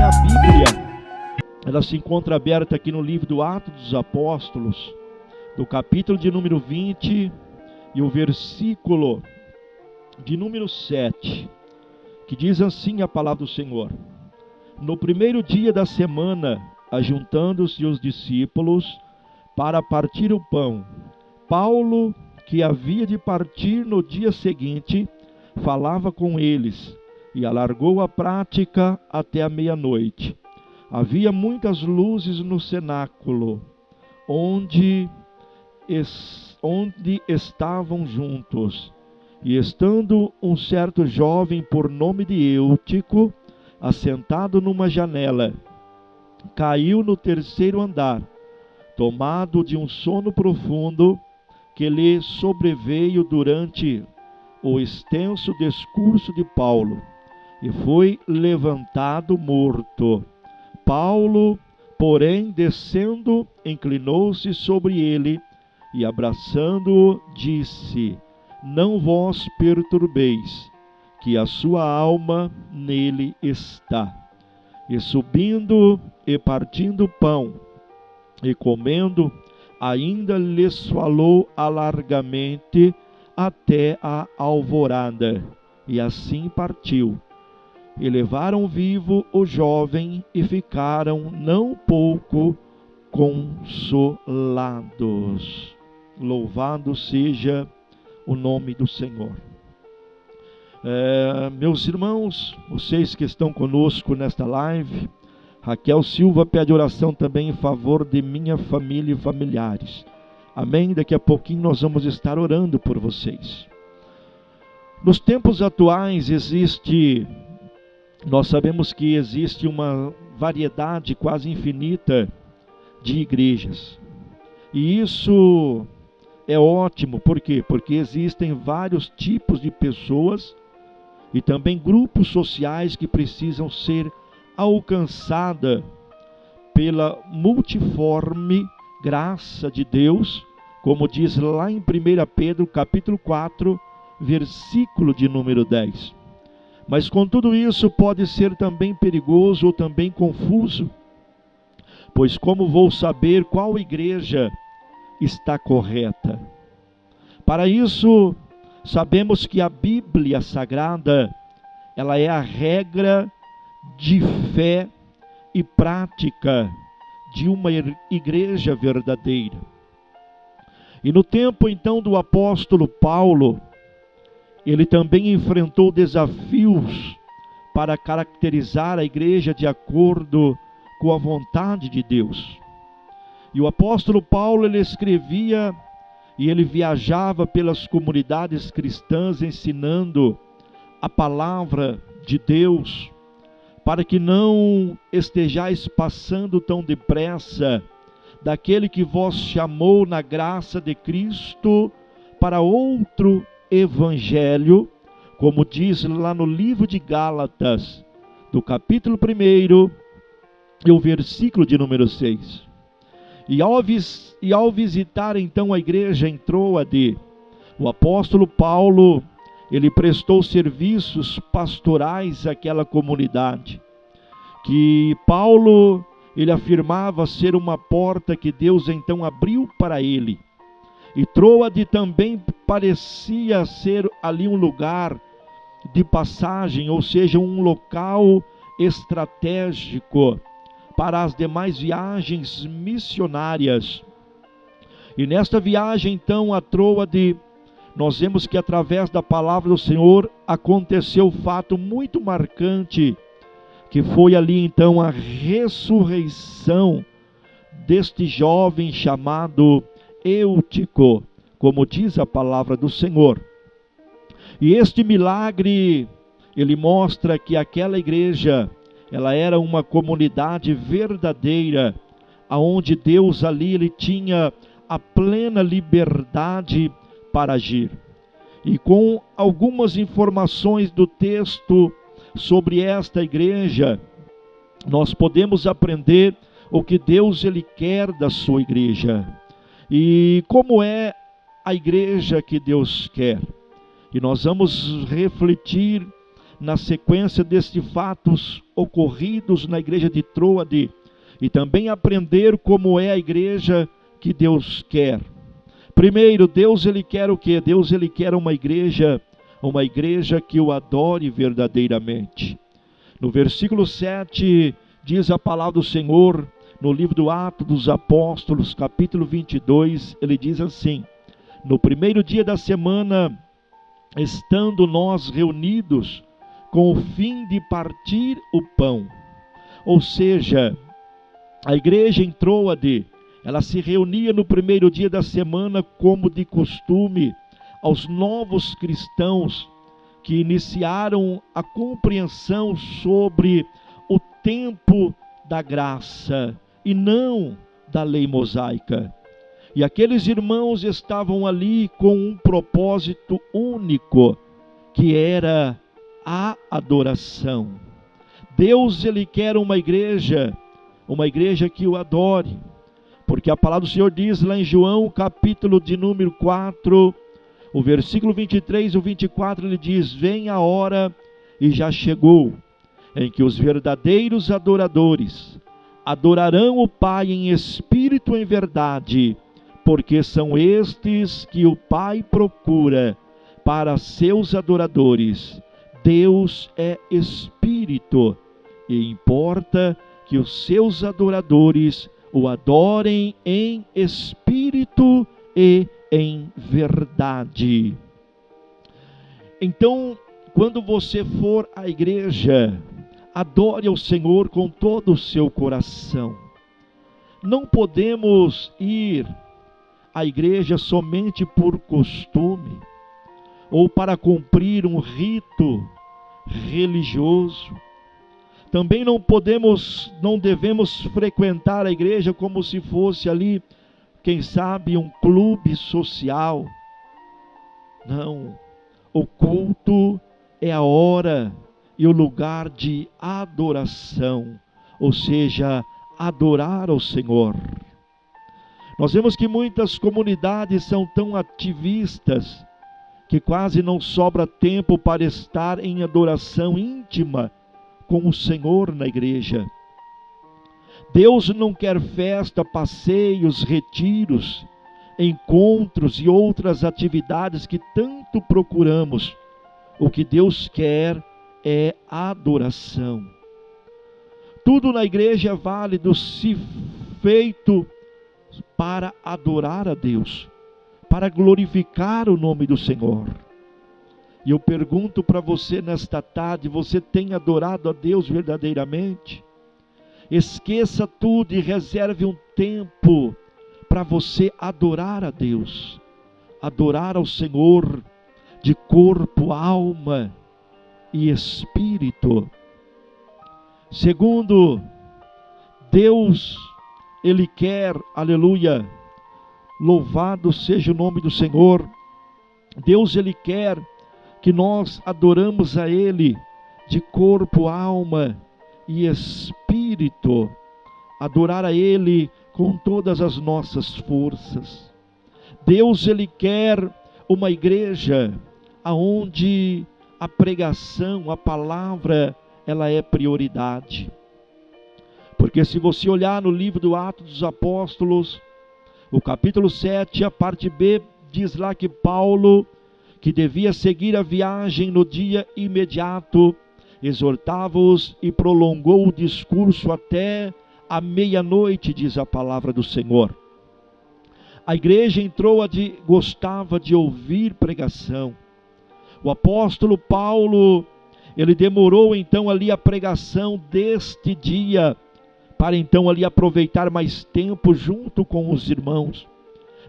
a Bíblia, ela se encontra aberta aqui no livro do Atos dos Apóstolos, do capítulo de número 20 e o versículo de número 7, que diz assim a palavra do Senhor: No primeiro dia da semana, ajuntando-se os discípulos para partir o pão, Paulo, que havia de partir no dia seguinte, falava com eles e alargou a prática até a meia-noite. Havia muitas luzes no cenáculo, onde estavam juntos. E estando um certo jovem por nome de Eutico, assentado numa janela, caiu no terceiro andar, tomado de um sono profundo que lhe sobreveio durante o extenso discurso de Paulo, e foi levantado morto. Paulo, porém, descendo, inclinou-se sobre ele e, abraçando-o, disse: Não vos perturbeis, que a sua alma nele está. E subindo e partindo o pão e comendo, ainda lhes falou alargamente até a alvorada, e assim partiu. E levaram vivo o jovem e ficaram não pouco consolados. Louvado seja o nome do Senhor. Meus irmãos, vocês que estão conosco nesta live, Raquel Silva pede oração também em favor de minha família e familiares. Amém? Daqui a pouquinho nós vamos estar orando por vocês. Nos tempos atuais nós sabemos que existe uma variedade quase infinita de igrejas. E isso é ótimo, por quê? Porque existem vários tipos de pessoas e também grupos sociais que precisam ser alcançadas pela multiforme graça de Deus, como diz lá em 1 Pedro capítulo 4, versículo de número 10. Mas com tudo isso pode ser também perigoso ou também confuso, pois como vou saber qual igreja está correta? Para isso, sabemos que a Bíblia Sagrada, ela é a regra de fé e prática de uma igreja verdadeira. E no tempo então do apóstolo Paulo, ele também enfrentou desafios para caracterizar a igreja de acordo com a vontade de Deus. E o apóstolo Paulo, ele escrevia e ele viajava pelas comunidades cristãs ensinando a palavra de Deus, para que não estejais passando tão depressa daquele que vos chamou na graça de Cristo para outro evangelho, como diz lá no livro de Gálatas, do capítulo 1 e o versículo de número 6. E ao visitar então a igreja em Troade, o apóstolo Paulo, ele prestou serviços pastorais àquela comunidade, que Paulo, ele afirmava ser uma porta que Deus então abriu para ele. E Troade também parecia ser ali um lugar de passagem, ou seja, um local estratégico para as demais viagens missionárias. E nesta viagem então a Troade, nós vemos que através da palavra do Senhor aconteceu um fato muito marcante, que foi ali então a ressurreição deste jovem chamado Eutico, como diz a palavra do Senhor. E este milagre, ele mostra que aquela igreja, ela era uma comunidade verdadeira, aonde Deus ali, ele tinha a plena liberdade para agir. E com algumas informações do texto sobre esta igreja, nós podemos aprender o que Deus ele quer da sua igreja. E como é a igreja que Deus quer. E nós vamos refletir na sequência destes fatos ocorridos na igreja de Troade, e também aprender como é a igreja que Deus quer. Primeiro, Deus ele quer o quê? Deus ele quer uma igreja que o adore verdadeiramente. No versículo 7, diz a palavra do Senhor, no livro do Atos dos Apóstolos, capítulo 22, ele diz assim: no primeiro dia da semana, estando nós reunidos, com o fim de partir o pão. Ou seja, a igreja em Troade, ela se reunia no primeiro dia da semana, como de costume, aos novos cristãos que iniciaram a compreensão sobre o tempo da graça e não da lei mosaica. E aqueles irmãos estavam ali com um propósito único, que era a adoração. Deus ele quer uma igreja que o adore, porque a palavra do Senhor diz lá em João, capítulo de número 4, o versículo 23 e o 24, ele diz: vem a hora, e já chegou, em que os verdadeiros adoradores adorarão o Pai em espírito e em verdade, porque são estes que o Pai procura para seus adoradores. Deus é espírito, e importa que os seus adoradores o adorem em espírito e em verdade. Então, quando você for à igreja, adore ao Senhor com todo o seu coração. Não podemos ir à igreja somente por costume, ou para cumprir um rito religioso. Também não devemos frequentar a igreja como se fosse ali, quem sabe, um clube social. Não, o culto é a hora e o lugar de adoração, ou seja, adorar ao Senhor. Nós vemos que muitas comunidades são tão ativistas que quase não sobra tempo para estar em adoração íntima com o Senhor na igreja. Deus não quer festa, passeios, retiros, encontros e outras atividades que tanto procuramos. O que Deus quer é adoração. Tudo na igreja é válido se feito para adorar a Deus, para glorificar o nome do Senhor. E eu pergunto para você nesta tarde: você tem adorado a Deus verdadeiramente? Esqueça tudo e reserve um tempo para você adorar a Deus, adorar ao Senhor de corpo, alma e espírito. Segundo, Deus, Ele quer, aleluia, louvado seja o nome do Senhor. Deus, Ele quer que nós adoramos a Ele de corpo, alma e espírito. Adorar a Ele com todas as nossas forças. Deus, Ele quer uma igreja aonde a pregação, a palavra, ela é prioridade. Porque se você olhar no livro do Atos dos Apóstolos, o capítulo 7, a parte B, diz lá que Paulo, que devia seguir a viagem no dia imediato, exortava-os e prolongou o discurso até a meia-noite, diz a palavra do Senhor. A igreja em Troade gostava de ouvir pregação. O apóstolo Paulo, ele demorou então ali a pregação deste dia, para então ali aproveitar mais tempo junto com os irmãos.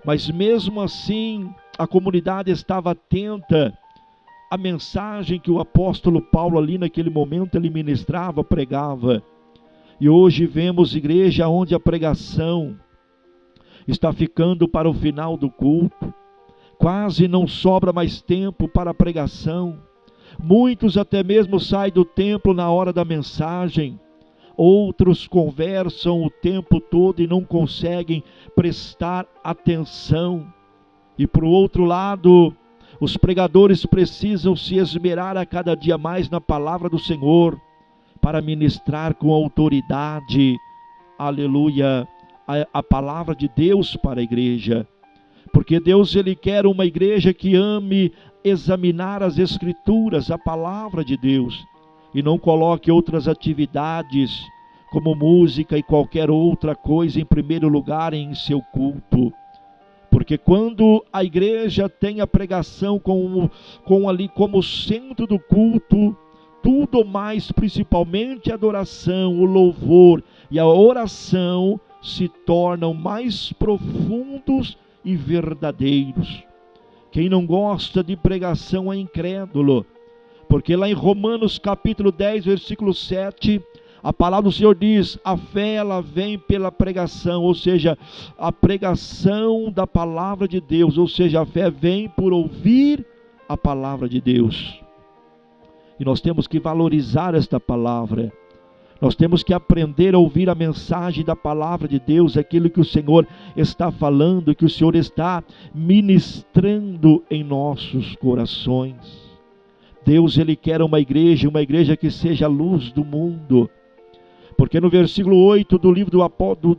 Mas mesmo assim, a comunidade estava atenta à mensagem que o apóstolo Paulo ali naquele momento ele ministrava, pregava. E hoje vemos igreja onde a pregação está ficando para o final do culto. Quase não sobra mais tempo para a pregação. Muitos até mesmo saem do templo na hora da mensagem. Outros conversam o tempo todo e não conseguem prestar atenção. E por outro lado, Os pregadores precisam se esmerar a cada dia mais na palavra do Senhor, para ministrar com autoridade, aleluia, a palavra de Deus para a igreja. Porque Deus, Ele quer uma igreja que ame examinar as Escrituras, a palavra de Deus, e não coloque outras atividades, como música e qualquer outra coisa, em primeiro lugar em seu culto. Porque quando a igreja tem a pregação com ali como centro do culto, tudo mais, principalmente a adoração, o louvor e a oração, se tornam mais profundos e verdadeiros. Quem não gosta de pregação é incrédulo, porque lá em Romanos capítulo 10, versículo 7, a palavra do Senhor diz: a fé, ela vem pela pregação, ou seja, a pregação da palavra de Deus, ou seja, a fé vem por ouvir a palavra de Deus. E nós temos que valorizar esta palavra. Nós temos que aprender a ouvir a mensagem da palavra de Deus, aquilo que o Senhor está falando, que o Senhor está ministrando em nossos corações. Deus, Ele quer uma igreja que seja a luz do mundo. Porque no versículo 8 do livro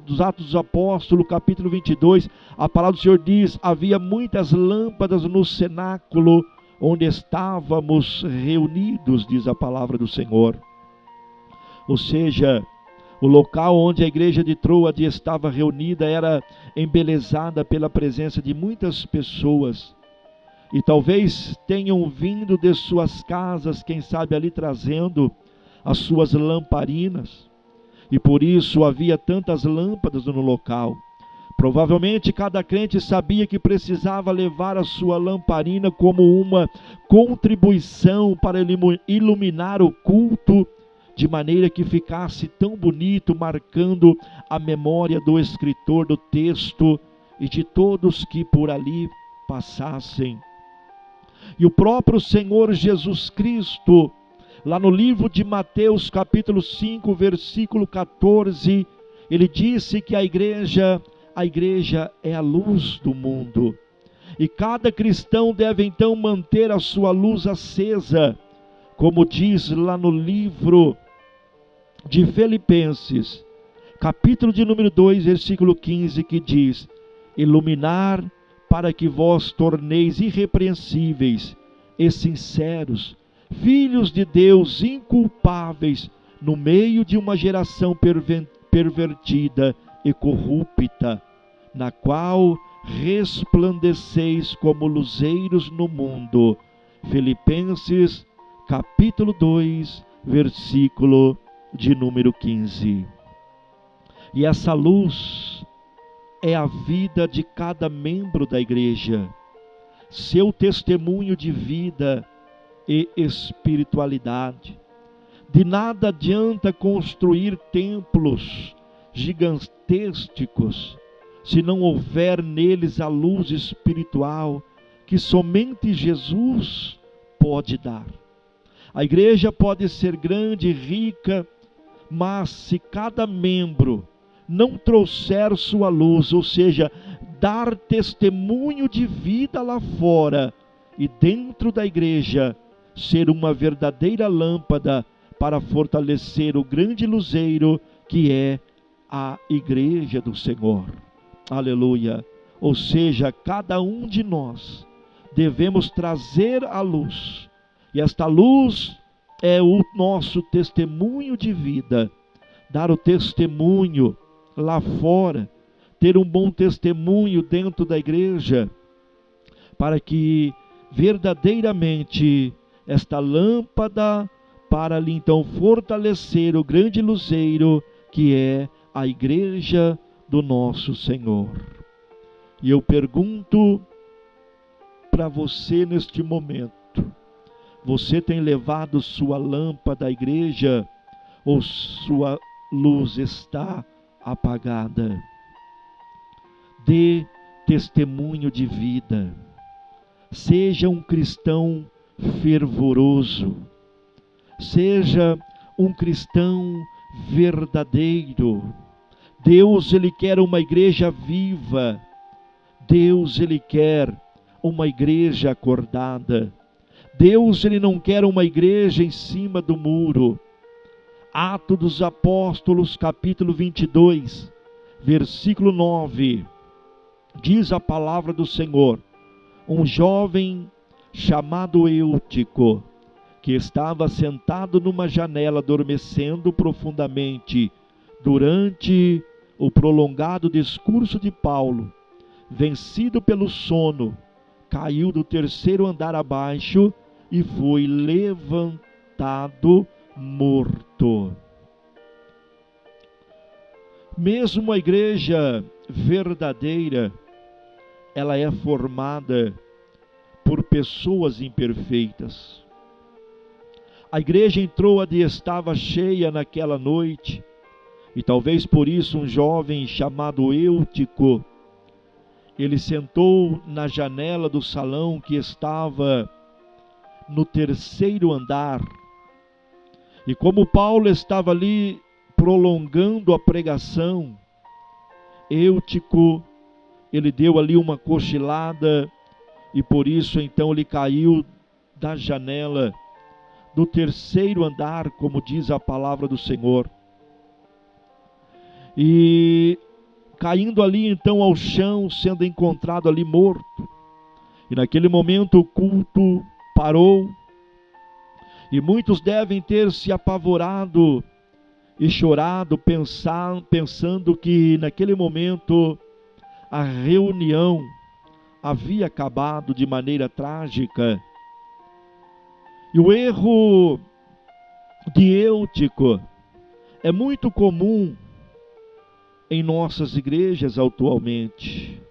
dos Atos dos Apóstolos, capítulo 22, a palavra do Senhor diz: havia muitas lâmpadas no cenáculo onde estávamos reunidos, diz a palavra do Senhor. Ou seja, o local onde a igreja de Troade estava reunida era embelezada pela presença de muitas pessoas. E talvez tenham vindo de suas casas, quem sabe ali trazendo as suas lamparinas. E por isso havia tantas lâmpadas no local. Provavelmente cada crente sabia que precisava levar a sua lamparina como uma contribuição para iluminar o culto, de maneira que ficasse tão bonito, marcando a memória do escritor do texto e de todos que por ali passassem. E o próprio Senhor Jesus Cristo, lá no livro de Mateus capítulo 5, versículo 14, ele disse que a igreja é a luz do mundo. E cada cristão deve então manter a sua luz acesa, como diz lá no livro de Filipenses, capítulo de número 2, versículo 15, que diz: iluminar para que vós torneis irrepreensíveis e sinceros, filhos de Deus inculpáveis, no meio de uma geração pervertida e corrupta, na qual resplandeceis como luzeiros no mundo. Filipenses, capítulo 2, versículo de número 15. E essa luz é a vida de cada membro da igreja, seu testemunho de vida e espiritualidade. De nada adianta construir templos gigantescos se não houver neles a luz espiritual que somente Jesus pode dar. A igreja pode ser grande e rica, mas se cada membro não trouxer sua luz, ou seja, dar testemunho de vida lá fora e dentro da igreja, ser uma verdadeira lâmpada para fortalecer o grande luzeiro que é a igreja do Senhor. Aleluia! Ou seja, cada um de nós devemos trazer a luz, e esta luz é o nosso testemunho de vida, dar o testemunho lá fora, ter um bom testemunho dentro da igreja, para que verdadeiramente esta lâmpada, para ali então fortalecer o grande luzeiro que é a igreja do nosso Senhor. E eu pergunto para você neste momento: você tem levado sua lâmpada à igreja ou sua luz está apagada? Dê testemunho de vida. Seja um cristão fervoroso. Seja um cristão verdadeiro. Deus, Ele quer uma igreja viva. Deus, Ele quer uma igreja acordada. Deus, ele não quer uma igreja em cima do muro. Atos dos Apóstolos, capítulo 22, versículo 9, diz a palavra do Senhor: um jovem chamado Eutico, que estava sentado numa janela adormecendo profundamente durante o prolongado discurso de Paulo, vencido pelo sono, caiu do terceiro andar abaixo e foi levantado morto. Mesmo a igreja verdadeira, ela é formada por pessoas imperfeitas. A igreja em Troade estava cheia naquela noite, e talvez por isso um jovem chamado Eutico, ele sentou na janela do salão que estava no terceiro andar, e como Paulo estava ali prolongando a pregação, Eutico, ele deu ali uma cochilada, e por isso então ele caiu da janela do terceiro andar, como diz a palavra do Senhor. E caindo ali então ao chão, sendo encontrado ali morto. E naquele momento o culto parou, e muitos devem ter se apavorado e chorado, pensando que naquele momento a reunião havia acabado de maneira trágica. E o erro de Eutico é muito comum em nossas igrejas atualmente.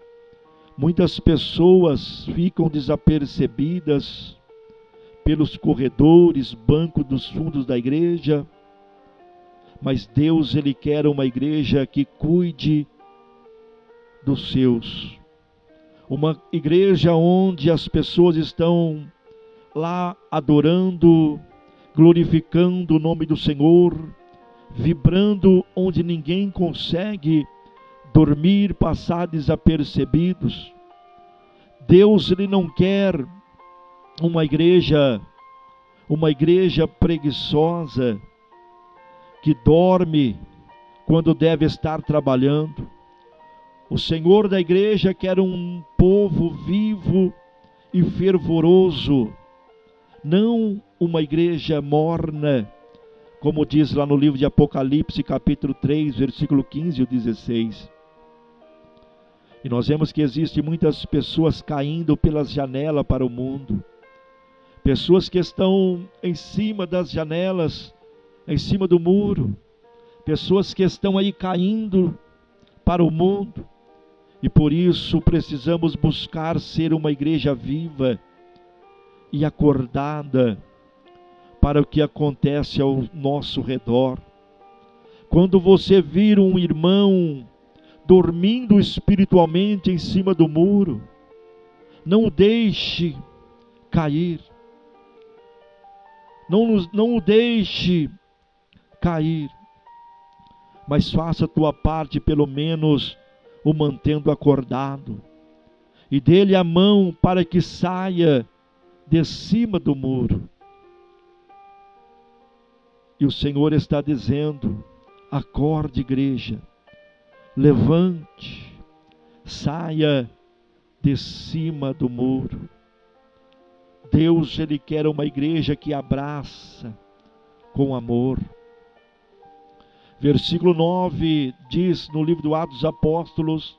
Muitas pessoas ficam desapercebidas pelos corredores, bancos dos fundos da igreja, mas Deus, ele quer uma igreja que cuide dos seus. Uma igreja onde as pessoas estão lá adorando, glorificando o nome do Senhor, vibrando onde ninguém consegue dormir, passar desapercebidos. Deus, ele não quer uma igreja preguiçosa, que dorme quando deve estar trabalhando. O Senhor da igreja quer um povo vivo e fervoroso, não uma igreja morna, como diz lá no livro de Apocalipse, capítulo 3, versículo 15 e 16. E nós vemos que existem muitas pessoas caindo pelas janelas para o mundo. Pessoas que estão em cima das janelas, em cima do muro. Pessoas que estão aí caindo para o mundo. E por isso precisamos buscar ser uma igreja viva e acordada para o que acontece ao nosso redor. Quando você vir um irmão dormindo espiritualmente em cima do muro, não o deixe cair. Não o deixe cair, mas faça a tua parte, pelo menos o mantendo acordado, e dê-lhe a mão para que saia de cima do muro. E o Senhor está dizendo: acorde, igreja, levante, saia de cima do muro. Deus, ele quer uma igreja que abraça com amor. Versículo 9 diz no livro do Atos dos Apóstolos,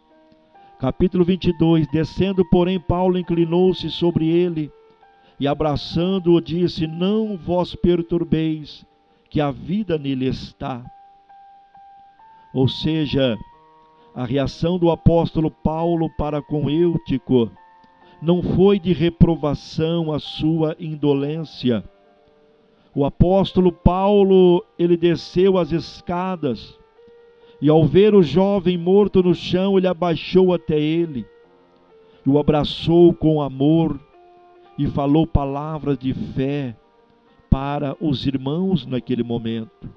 capítulo 22, descendo, porém, Paulo inclinou-se sobre ele e abraçando-o disse: não vos perturbeis, que a vida nele está. Ou seja, a reação do apóstolo Paulo para com Eutico não foi de reprovação à sua indolência. O apóstolo Paulo, ele desceu as escadas, e ao ver o jovem morto no chão, ele abaixou até ele, e o abraçou com amor, e falou palavras de fé para os irmãos naquele momento.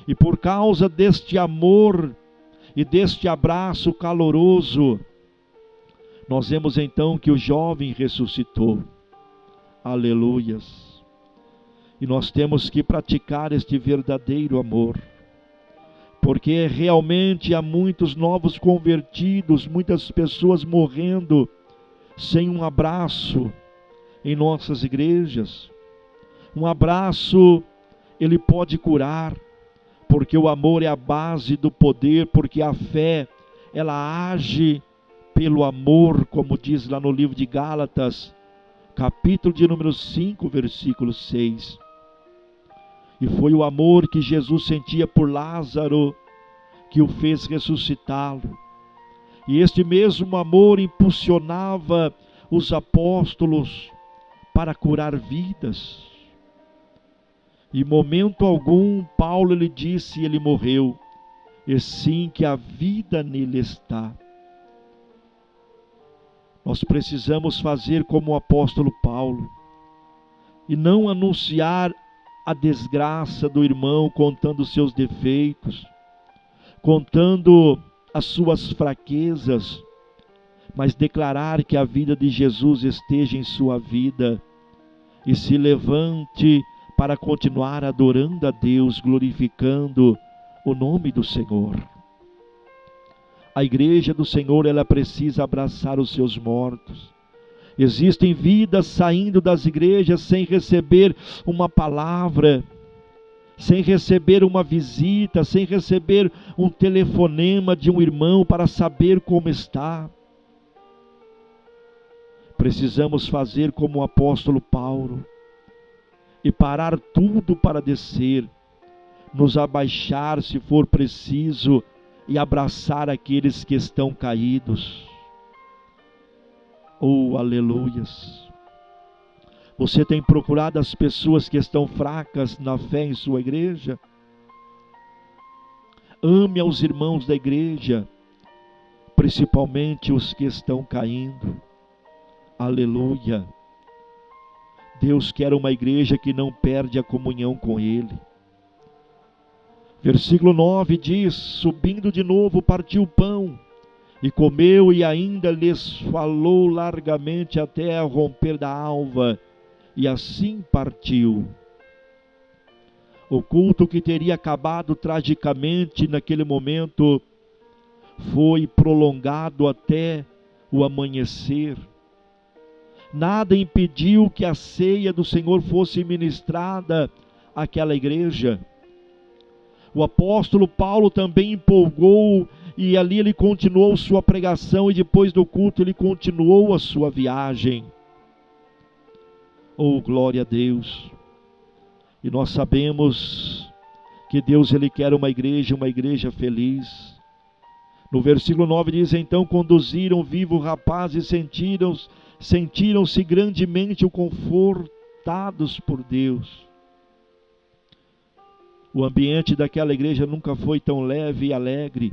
E por causa deste amor e deste abraço caloroso, Nós vemos então que o jovem ressuscitou. Aleluias. E nós temos que praticar este verdadeiro amor, porque realmente há muitos novos convertidos, muitas pessoas morrendo sem um abraço em nossas igrejas. Um abraço, ele pode curar, porque o amor é a base do poder, porque a fé, ela age pelo amor, como diz lá no livro de Gálatas, capítulo de número 5, versículo 6. E foi o amor que Jesus sentia por Lázaro que o fez ressuscitá-lo. E este mesmo amor impulsionava os apóstolos para curar vidas. Em momento algum, Paulo lhe disse, ele morreu, e sim que a vida nele está. Nós precisamos fazer como o apóstolo Paulo, e não anunciar a desgraça do irmão, contando os seus defeitos, contando as suas fraquezas, mas declarar que a vida de Jesus esteja em sua vida, e se levante para continuar adorando a Deus, glorificando o nome do Senhor. A igreja do Senhor, ela precisa abraçar os seus mortos. Existem vidas saindo das igrejas sem receber uma palavra, sem receber uma visita, sem receber um telefonema de um irmão para saber como está. Precisamos fazer como o apóstolo Paulo e parar tudo para descer, nos abaixar se for preciso e abraçar aqueles que estão caídos. Oh, aleluias! Você tem procurado as pessoas que estão fracas na fé em sua igreja? Ame aos irmãos da igreja, principalmente os que estão caindo. Aleluia! Deus quer uma igreja que não perde a comunhão com Ele. Versículo 9 diz, subindo de novo, partiu o pão, e comeu, e ainda lhes falou largamente até ao romper da alva, e assim partiu. O culto que teria acabado tragicamente naquele momento, foi prolongado até o amanhecer. Nada impediu que a ceia do Senhor fosse ministrada àquela igreja. O apóstolo Paulo também empolgou, e ali ele continuou sua pregação, e depois do culto ele continuou a sua viagem. Oh, glória a Deus! E nós sabemos que Deus, ele quer uma igreja feliz. No versículo 9 diz, então conduziram vivo o rapaz e sentiram-se grandemente confortados por Deus. O ambiente daquela igreja nunca foi tão leve e alegre.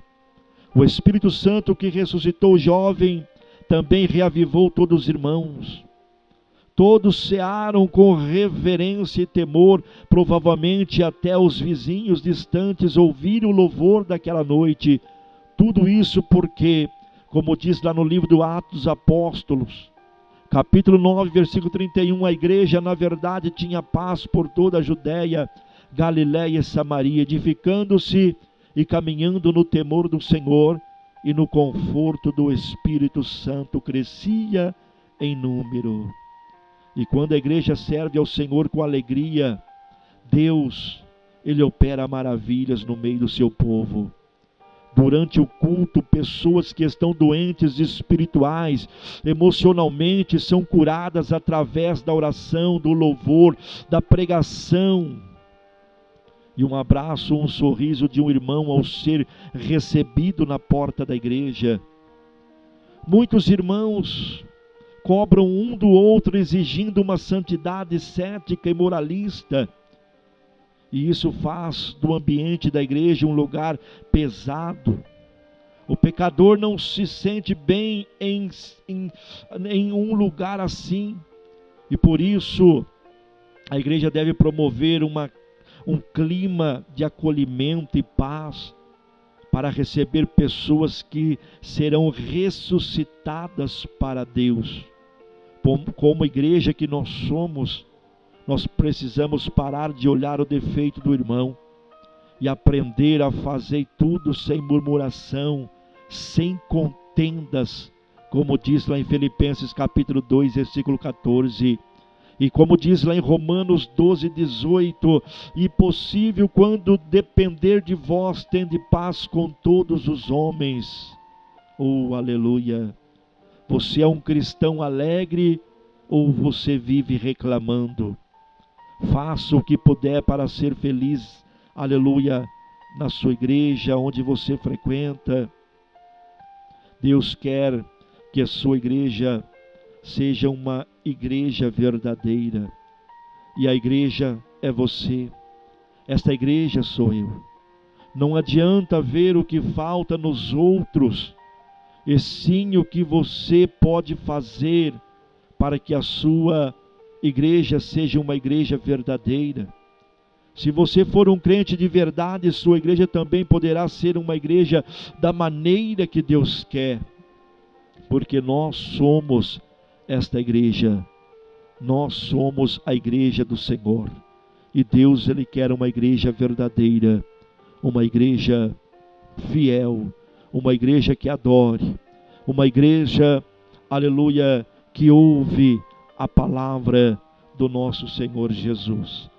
O Espírito Santo que ressuscitou o jovem também reavivou todos os irmãos. Todos cearam com reverência e temor, provavelmente até os vizinhos distantes ouviram o louvor daquela noite. Tudo isso porque, como diz lá no livro do Atos dos Apóstolos, capítulo 9, versículo 31, a igreja na verdade tinha paz por toda a Judéia, Galiléia e Samaria, edificando-se e caminhando no temor do Senhor e no conforto do Espírito Santo, crescia em número. E quando a igreja serve ao Senhor com alegria, Deus, ele opera maravilhas no meio do seu povo. Durante o culto, pessoas que estão doentes espirituais, emocionalmente, são curadas através da oração, do louvor, da pregação. E um abraço, um sorriso de um irmão ao ser recebido na porta da igreja. Muitos irmãos cobram um do outro, exigindo uma santidade cética e moralista. E isso faz do ambiente da igreja um lugar pesado. O pecador não se sente bem em um lugar assim. E por isso, a igreja deve promover um clima de acolhimento e paz para receber pessoas que serão ressuscitadas para Deus. Como igreja que nós somos, nós precisamos parar de olhar o defeito do irmão e aprender a fazer tudo sem murmuração, sem contendas, como diz lá em Filipenses capítulo 2, versículo 14. E como diz lá em Romanos 12, 18, e possível quando depender de vós, tende paz com todos os homens. Oh, aleluia! Você é um cristão alegre ou você vive reclamando? Faça o que puder para ser feliz, aleluia, na sua igreja, onde você frequenta. Deus quer que a sua igreja seja uma igreja verdadeira. E a igreja é você. Esta igreja sou eu. Não adianta ver o que falta nos outros, e sim o que você pode fazer para que a sua igreja seja uma igreja verdadeira. Se você for um crente de verdade, sua igreja também poderá ser uma igreja da maneira que Deus quer, porque nós somos esta igreja. Nós somos a igreja do Senhor. E Deus, Ele quer uma igreja verdadeira, uma igreja fiel, uma igreja que adore, uma igreja, aleluia, que ouve a palavra do nosso Senhor Jesus.